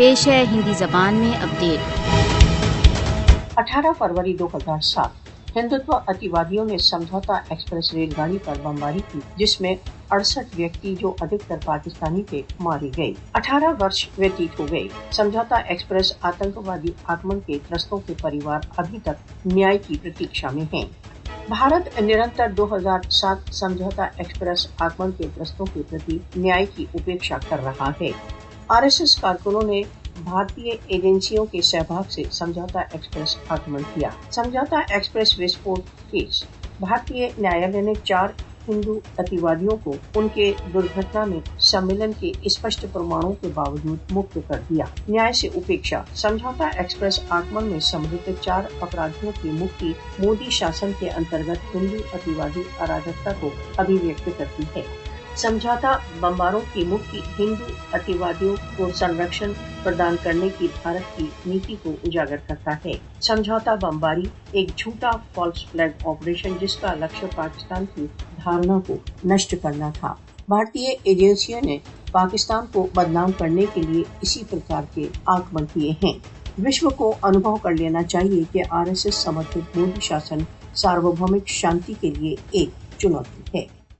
पेश है हिंदी जबान में अपडेट। 18 फरवरी 2007 हिंदुत्व अतिवादियों ने समझौता एक्सप्रेस रेलगाड़ी पर बमबारी की, जिसमें 68 व्यक्ति जो अधिकतर पाकिस्तानी थे मारे गए। 18 वर्ष व्यतीत हो गए। समझौता एक्सप्रेस आतंकवादी आक्रमण के त्रस्तों के परिवार अभी तक न्याय की प्रतीक्षा में हैं। भारत निरंतर 2007 समझौता एक्सप्रेस आक्रमण के त्रस्तों के प्रति न्याय की उपेक्षा कर रहा है। आरएसएस कारकुनों ने भारतीय एजेंसियों के सहभाग से समझौता एक्सप्रेस आक्रमण किया। समझौता एक्सप्रेस विस्फोट केस। भारतीय न्यायालय ने 4 हिंदू अतिवादियों को उनके दुर्घटना में सम्मिलन के स्पष्ट प्रमाणों के बावजूद मुक्त कर दिया। न्याय से उपेक्षा। समझौता एक्सप्रेस आक्रमण में संबंधित 4 अपराधियों की मुक्ति मोदी शासन के अंतर्गत हिंदू अतिवादी अराजकता को अभिव्यक्त करती है। समझौता बमबारों की मुक्ति हिंदू अतिवादियों को संरक्षण प्रदान करने की भारत की नीति को उजागर करता है। समझौता बमबारी एक झूठा फॉल्स फ्लैग ऑपरेशन, जिसका लक्ष्य पाकिस्तान की धारणा को नष्ट करना था। भारतीय एजेंसियों ने पाकिस्तान को बदनाम करने के लिए इसी प्रकार के आक्रमण किए हैं। विश्व को अनुभव कर लेना चाहिए कि आरएसएस समर्थित मोदी शासन सार्वभौमिक शांति के लिए एक चुनौती है।